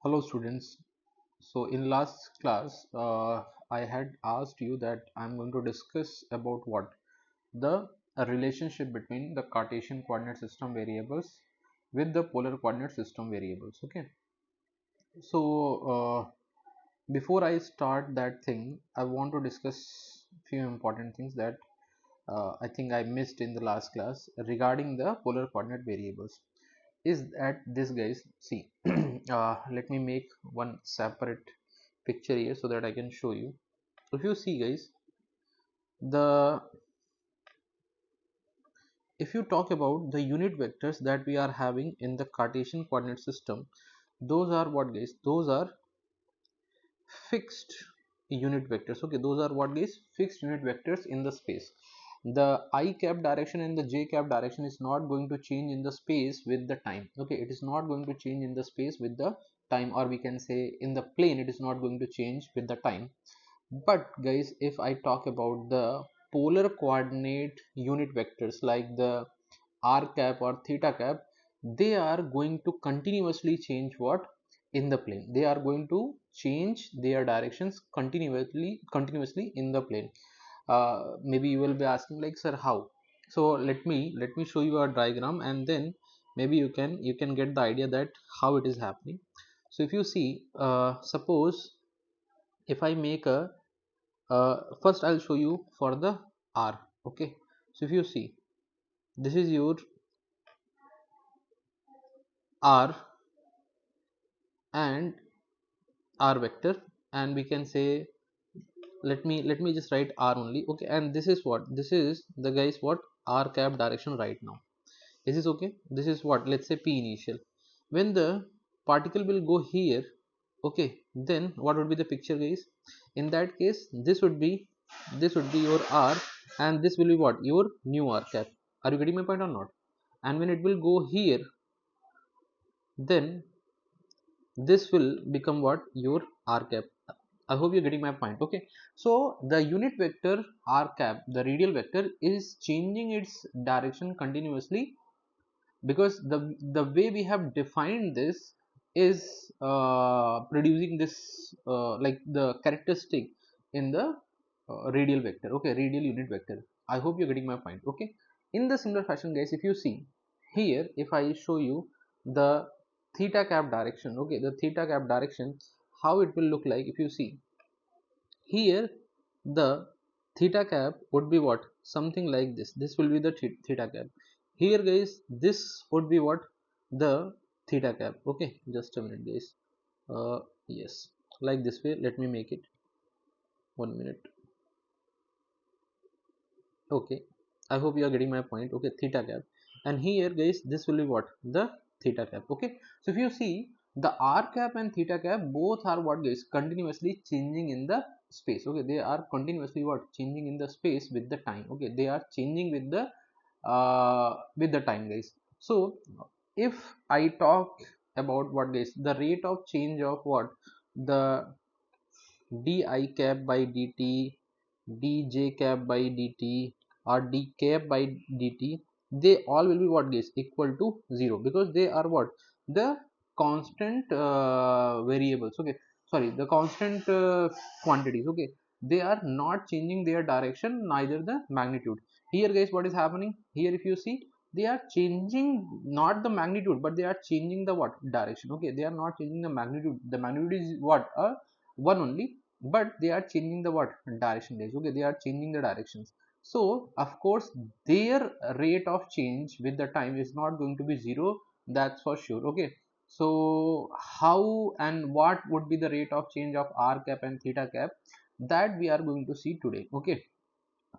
Hello students. So in last class I had asked you that I'm going to discuss about what the relationship between the Cartesian coordinate system variables with the polar coordinate system variables. Okay. So before I start that thing, I want to discuss few important things that I think I missed in the last class regarding the polar coordinate variables. Is that this, guys, see, let me make one separate picture here so that I can show you. If you see, guys, the if you talk about the unit vectors that we are having in the Cartesian coordinate system, those are what, guys? Those are fixed unit vectors. Okay, those are what, guys? Fixed unit vectors in the space. The I cap direction and the j cap direction is not going to change in the space with the time. Okay, it is not going to change in the space with the time, or we can say in the plane it is not going to change with the time. But guys, if I talk about the polar coordinate unit vectors like the r cap or theta cap, they are going to continuously change what in the plane. They are going to change their directions continuously in the plane. Maybe you will be asking like, sir, how? So let me show you a diagram, and then maybe you can get the idea that how it is happening. So if you see, suppose if I make a first I'll show you for the r. Okay, so if you see, this is your r and r vector, and we can say, let me just write r only. Okay, and this is what, this is the, guys, what r cap direction right now. Is this okay? This is what, let's say p initial. When the particle will go here, okay, then what would be the picture, guys? In that case, this would be your r, and this will be what, your new r cap. Are you getting my point or not? And when it will go here, then this will become what, your r cap. I hope you're getting my point. Okay, so the unit vector r cap, the radial vector, is changing its direction continuously, because the way we have defined this is producing this like the characteristic in the radial vector. Okay, radial unit vector. I hope you're getting my point. Okay, in the similar fashion, guys, if you see here, if I show you the theta cap direction, okay, the theta cap direction, how it will look like. If you see here, the theta cap would be what, something like this will be the theta cap. Here, guys, this would be what, the theta cap. Okay, just a minute, guys. Yes, like this way, let me make it. 1 minute. Okay, I hope you are getting my point. Okay, theta cap. And here, guys, this will be what, the theta cap. Okay, so if you see, the r cap and theta cap both are what, guys, continuously changing in the space. Okay, they are continuously what, changing in the space with the time. Okay, they are changing with the time, guys. So if I talk about what, guys, the rate of change of what, the di cap by dt, dj cap by dt, or d cap by dt, they all will be what, guys, equal to 0, because they are what, the constant variables. Okay, sorry, the constant quantities. Okay, they are not changing their direction, neither the magnitude. Here, guys, what is happening here? If you see, they are changing not the magnitude, but they are changing the what, direction. Okay, they are not changing the magnitude. The magnitude is what, one only, but they are changing the what, direction, guys. Okay, they are changing the directions. So of course their rate of change with the time is not going to be 0, that's for sure. Okay, so how and what would be the rate of change of r cap and theta cap, that we are going to see today. Okay,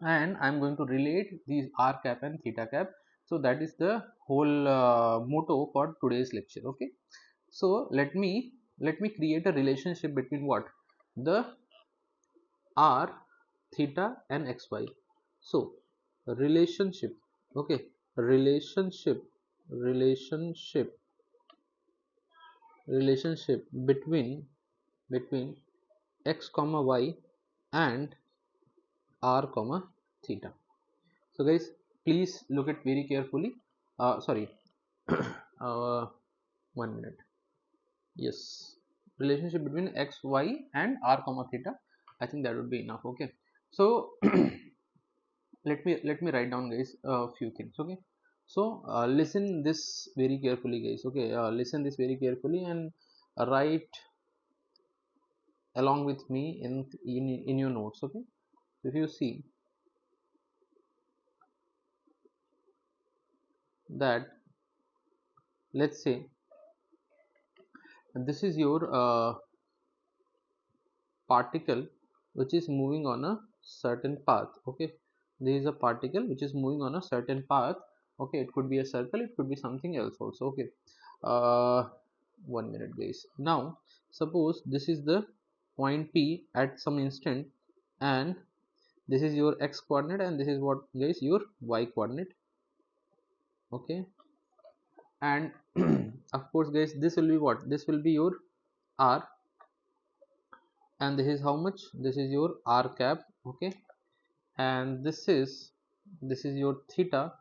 and I'm going to relate these r cap and theta cap. So that is the whole motto for today's lecture. Okay, so let me create a relationship between what, the r, theta and xy. So relationship, okay, relationship relationship relationship between x comma y and r comma theta. So guys, please look at very carefully. Sorry, uh, 1 minute. Yes, relationship between x, y and r comma theta. I think that would be enough. Okay, so let me write down guys a few things. Okay, so listen this very carefully guys. Okay, listen this very carefully and write along with me in your notes. Okay, so if you see that, let's say this is your particle which is moving on a certain path. Okay, there is a particle which is moving on a certain path. Okay, it could be a circle, it could be something else also. Okay, uh 1 minute guys. Now suppose this is the point P at some instant, and this is your x coordinate, and this is what guys your y coordinate. Okay, and of course guys, this will be what, this will be your r, and this is how much, this is your r cap. Okay, and this is your theta,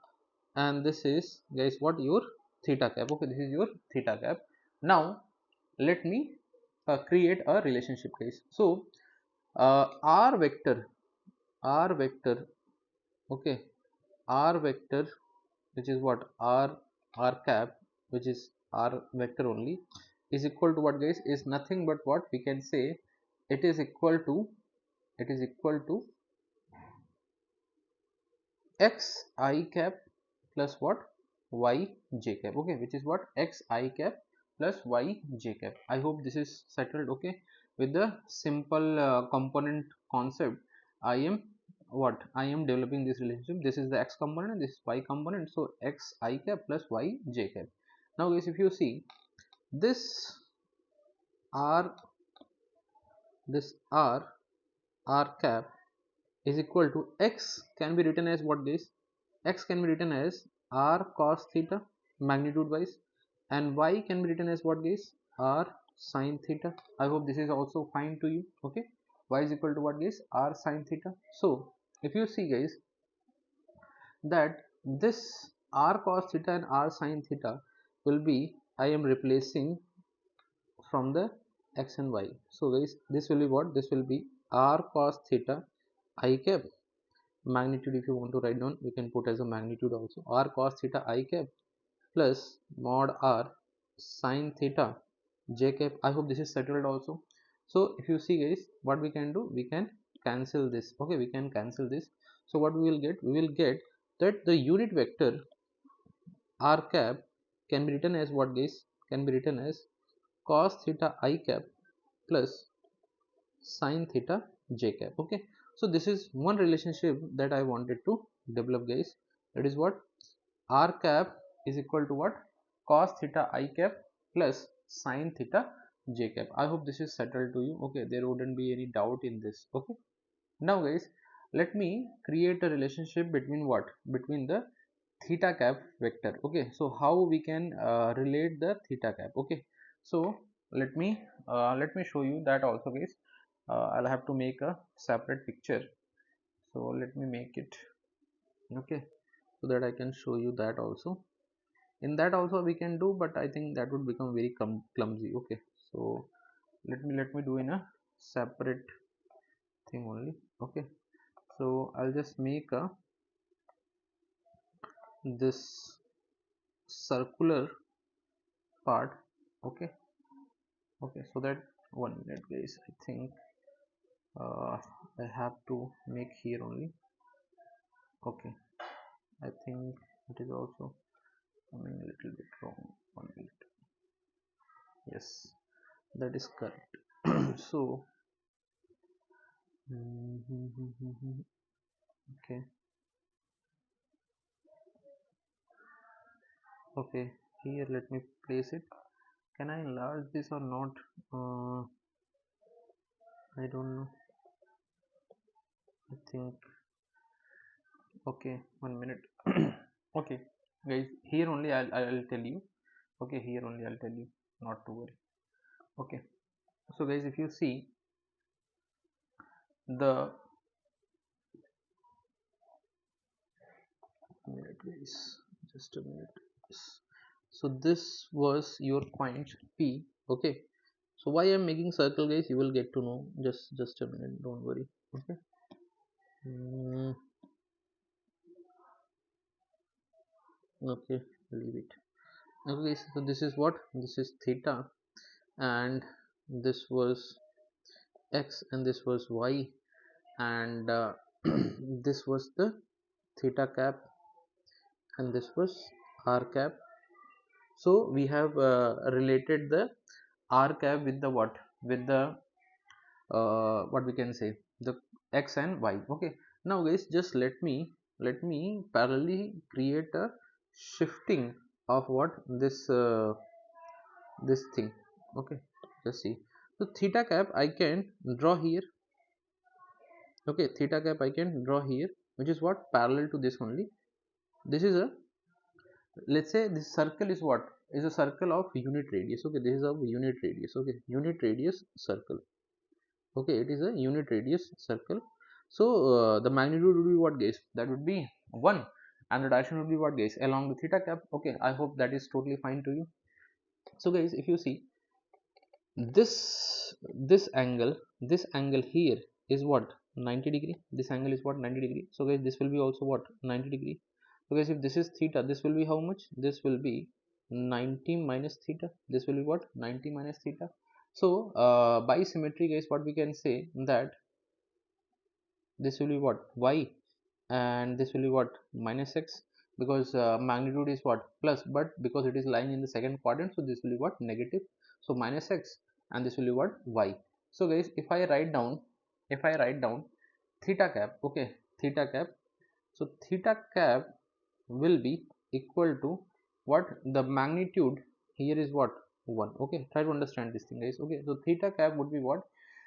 and this is guys what, your theta cap. Okay, this is your theta cap. Now let me create a relationship guys. So r vector, okay, r vector, which is what, r cap, which is r vector only, is equal to what guys, is nothing but what we can say, it is equal to, it is equal to x I cap plus what, y j cap. Okay, which is what, x I cap plus y j cap. I hope this is settled. Okay, with the simple component concept, I am what, I am developing this relationship. This is the x component, this is y component, so x I cap plus y j cap. Now guys, if you see this r, this r cap is equal to, x can be written as what this, x can be written as r cos theta magnitude wise, and y can be written as what this, r sin theta. I hope this is also fine to you. Okay, y is equal to what this, r sin theta. So if you see guys that this r cos theta and r sin theta will be, I am replacing from the x and y. So guys, this will be what, this will be r cos theta I cap magnitude. If you want to write down, you can put as a magnitude also, r cos theta I cap plus mod r sin theta j cap. I hope this is settled also. So if you see guys, what we can do, we can cancel this. Okay, we can cancel this. So what we will get, we will get that the unit vector r cap can be written as what guys, can be written as cos theta I cap plus sin theta j cap. Okay, so this is one relationship that I wanted to develop guys. That is what, r cap is equal to what, cos theta I cap plus sin theta j cap. I hope this is settled to you. Okay, there wouldn't be any doubt in this. Okay, now guys, let me create a relationship between what, between the theta cap vector. Okay, so how we can relate the theta cap. Okay, so let me show you that also guys. I'll have to make a separate picture, so let me make it. Okay, so that I can show you that also. In that also we can do, but I think that would become very clumsy. Okay, so let me do in a separate thing only. Okay, so I'll just make a this circular part. Okay, okay, so that, 1 minute guys, I think I have to make here only. Okay, I think it is also coming a little bit wrong. 1 minute. Yes, that is correct. So okay, okay, here let me place it. Can I enlarge this or not? I don't know. I think, okay, 1 minute. Okay guys, here only I'll tell you. Okay, here only I'll tell you, not to worry. Okay, so guys, if you see the, minute guys, just a minute. So this was your point P. Okay, So why I'm making circle, guys, you will get to know. Just a minute, don't worry. Okay. Mm, okay, leave it. Okay, so this is what, this is theta, and this was x, and this was y, and this was the theta cap, and this was r cap. So we have related the r cap with the what, with the what we can say, the x and y. Okay, now guys, just let me parallelly create a shifting of what, this thing. Okay, just see. So theta cap I can draw here. Okay, theta cap I can draw here, which is what, parallel to this only. This is a, let's say this circle is what, is a circle of unit radius. Okay, this is a unit radius. Okay, unit radius circle. Okay, it is a unit radius circle. So the magnitude would be what, guys, that would be 1, and the direction would be what, guys, along the theta cap. Okay, I hope that is totally fine to you. So guys, if you see this, this angle here is what, 90 degree. This angle is what, 90 degree. So guys, this will be also what, 90 degree. So guys, if this is theta, this will be how much, this will be 90 minus theta. This will be what, 90 minus theta. So by symmetry, guys, what we can say, that this will be what, y, and this will be what, minus x, because magnitude is what, plus, but because it is lying in the second quadrant, so this will be what, negative. So minus x, and this will be what, y. So guys, if I write down, theta cap. Okay, theta cap. So theta cap will be equal to what, the magnitude here is what, 1. Okay, try to understand this thing, guys. Okay, so theta cap would be what,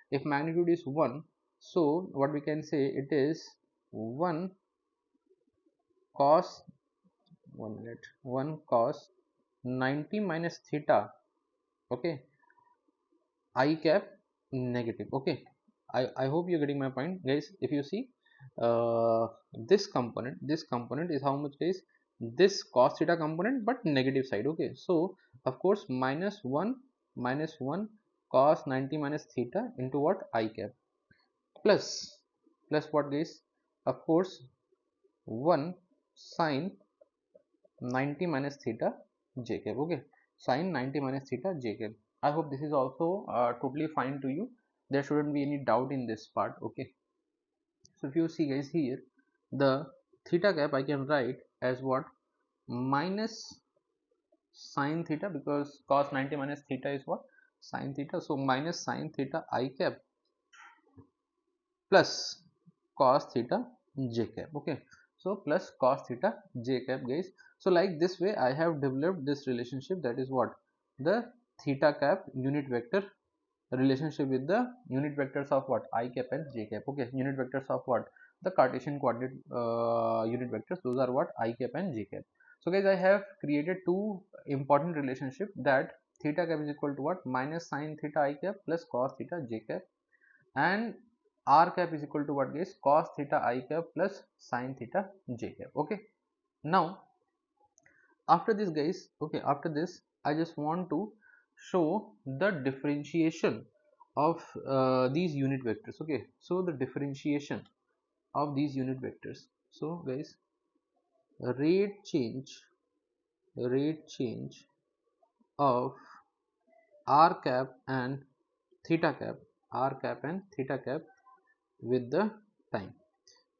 if magnitude is 1, so what we can say, it is 1 cos, 1 minute, 1 cos 90 minus theta. Okay, I cap negative. Okay, I hope you're getting my point, guys. If you see this component is how much, guys, this cos theta component, but negative side. Okay, so of course minus 1 cos 90 minus theta into what, I cap, plus what, guys, of course 1 sine 90 minus theta j cap. Okay, sine 90 minus theta j cap. I hope this is also totally fine to you. There shouldn't be any doubt in this part. Okay, so if you see, guys, here the theta cap I can write as what, minus sine theta, because cos 90 minus theta is what, sine theta. So minus sine theta I cap plus cos theta j cap. Okay, so plus cos theta j cap, guys. So like this way I have developed this relationship, that is what, the theta cap unit vector relationship with the unit vectors of what, I cap and j cap. Okay, unit vectors of what, the Cartesian coordinate unit vectors, those are what, I cap and j cap. So guys, I have created two important relationship, that theta cap is equal to what, minus sine theta I cap plus cos theta j cap, and r cap is equal to what, guys, cos theta I cap plus sine theta j cap. Okay, now after this, guys, okay, after this I just want to show the differentiation of these unit vectors. Okay, so the differentiation of these unit vectors. So guys, rate change of r cap and theta cap, r cap and theta cap with the time,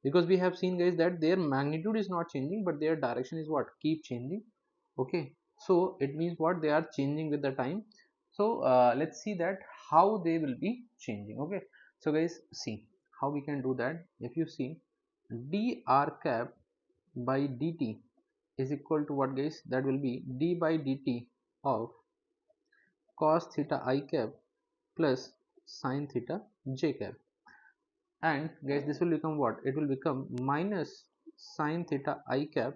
because we have seen, guys, that their magnitude is not changing, but their direction is what, keep changing. Okay, so it means what, they are changing with the time. So let's see that how they will be changing. Okay, so guys, see how we can do that. If you see, dr cap by dt is equal to what, guys, that will be d by dt of cos theta I cap plus sin theta j cap. And guys, this will become what, it will become minus sin theta I cap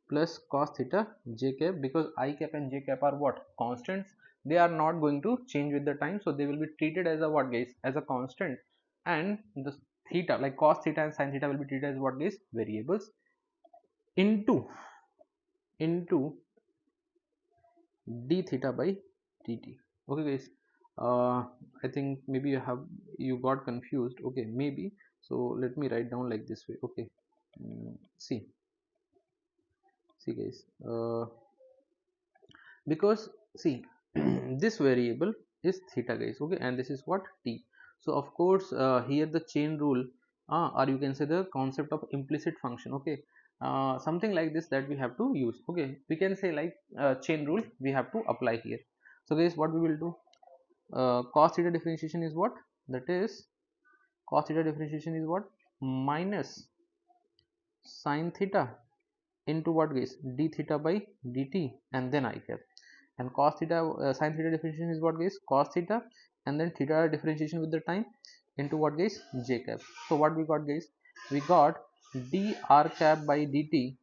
plus cos theta j cap, because I cap and j cap are what, constants. They are not going to change with the time, so they will be treated as a what, guys, as a constant. And the theta, like cos theta and sin theta, will be treated as what, guys, variables into d theta by dt. Okay, guys, I think maybe you got confused. Okay, maybe. So let me write down like this way. Okay. See guys, because see this variable is theta guys, okay, and this is what t. So of course here the chain rule, or you can say the concept of implicit function, okay, something like this that we have to use. Okay, we can say like chain rule we have to apply here. So guys, what we will do, cos theta differentiation is what, that is cos theta differentiation is what, minus sin theta into what guys, d theta by dt, and then I cap. And cos theta, sin theta differentiation is what guys, cos theta, and then theta differentiation with the time into what guys, j cap. So what we got guys, we got dr cap by dt,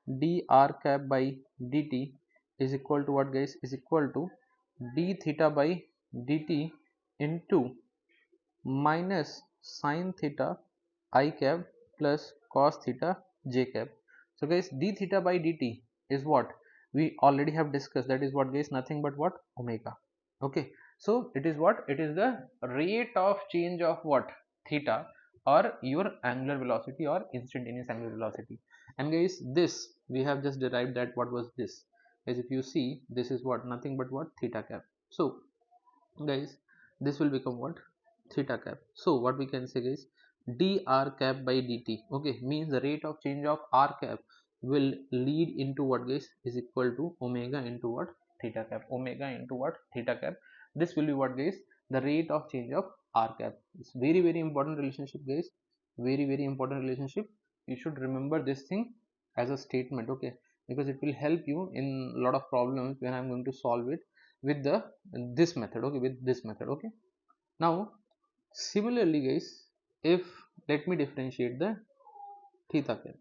dr cap by dt is equal to what guys, is equal to d theta by dt into minus sin theta I cap plus cos theta j cap. So guys, d theta by dt is what we already have discussed, that is what guys, nothing but what, omega. Okay, so it is what, it is the rate of change of what, theta, or your angular velocity or instantaneous angular velocity. And guys, this we have just derived that, what was this, as if you see, this is what, nothing but what, theta cap. So guys, this will become what, theta cap. So what we can say is dr cap by dt, okay, means the rate of change of r cap will lead into what guys, is equal to omega into what, theta cap, omega into what, theta cap. This will be what guys, the rate of change of r cap. It's very very important relationship guys, very very important relationship. You should remember this thing as a statement, okay, because it will help you in a lot of problems when I'm going to solve it with the this method, okay, with this method. Okay, now similarly guys, if let me differentiate the theta cap.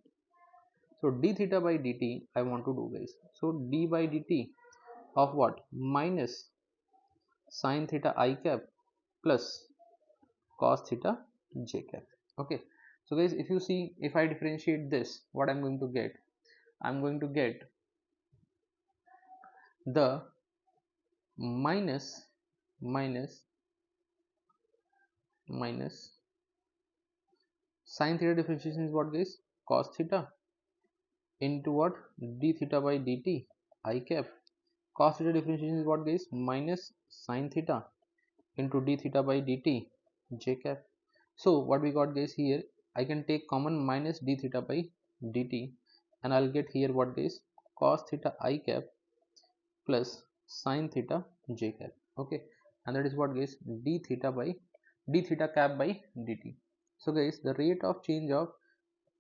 So d theta by dt I want to do guys, so d by dt of what, minus sin theta I cap plus cos theta j cap. Okay, so guys, if you see, if I differentiate this, what I'm going to get, I'm going to get the minus minus minus sin theta differentiation is what guys, cos theta into what, d theta by dt I cap. Cos theta differentiation is what guys, minus sin theta into d theta by dt j cap. So what we got guys, here I can take common minus d theta by dt, and I'll get here what guys, cos theta I cap plus sin theta j cap. Okay, and that is what guys, d theta by d theta cap by dt. So guys, the rate of change of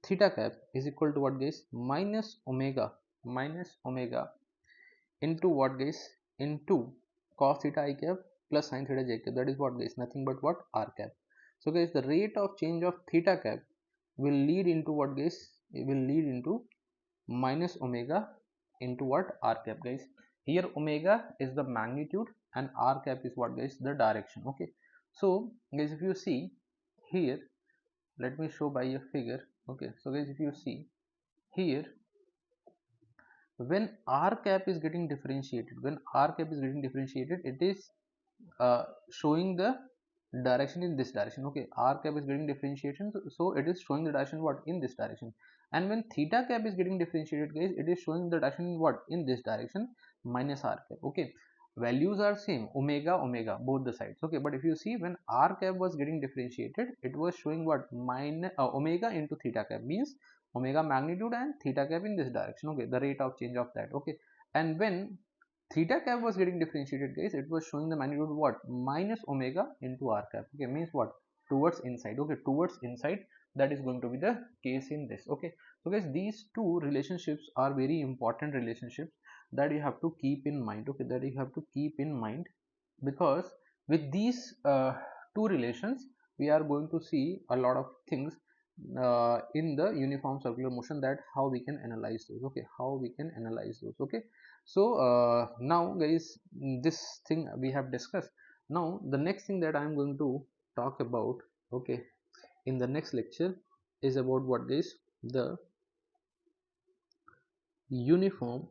theta cap is equal to what guys, minus omega into what guys, into cos theta I cap plus sin theta j cap. That is what guys, nothing but what, r cap. So guys, the rate of change of theta cap will lead into what guys, it will lead into minus omega into what, r cap guys. Here omega is the magnitude and r cap is what guys, the direction. Okay, so guys, if you see here, let me show by a figure. Okay, so guys, if you see here, when r cap is getting differentiated, when r cap is getting differentiated, it is showing the direction in this direction. Okay, r cap is getting differentiation, so it is showing the direction what, in this direction. And when theta cap is getting differentiated guys, it is showing the direction in what, in this direction, minus r cap. Okay, values are same, omega omega both the sides. Okay, but if you see, when r cap was getting differentiated, it was showing what, minus omega into theta cap, means omega magnitude and theta cap in this direction. Okay, the rate of change of that. Okay, and when theta cap was getting differentiated guys, it was showing the magnitude what, minus omega into r cap. Okay, means what, towards inside. Okay, towards inside, that is going to be the case in this. Okay, so guys, these two relationships are very important relationships that you have to keep in mind. Okay, that you have to keep in mind, because with these two relations we are going to see a lot of things in the uniform circular motion, that how we can analyze those. Okay, how we can analyze those. Okay, so now guys, this thing we have discussed. Now the next thing that I am going to talk about, okay, in the next lecture, is about what guys, the uniform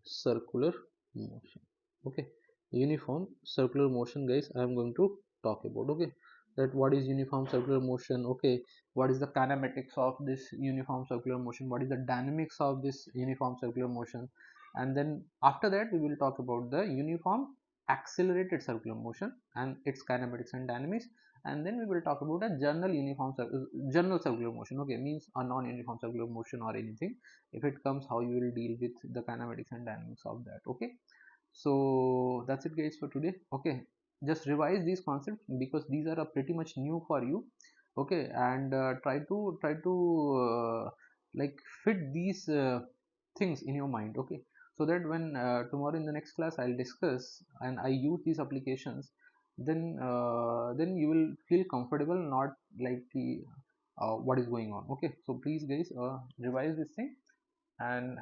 circular motion. Okay, uniform circular motion, guys, I am going to talk about. Okay, that what is uniform circular motion, okay, what is the kinematics of this uniform circular motion, what is the dynamics of this uniform circular motion, and then after that we will talk about the uniform accelerated circular motion and its kinematics and dynamics, and then we will talk about a general circular motion. Okay, means a non-uniform circular motion or anything, if it comes, how you will deal with the kinematics and dynamics of that. Okay, so that's it, guys, for today. Okay, just revise these concepts because these are pretty much new for you. Okay, and try to like fit these things in your mind. Okay, so that when tomorrow in the next class I'll discuss and I use these applications, then you will feel comfortable, not like the what is going on. Okay, so please, guys, revise this thing, and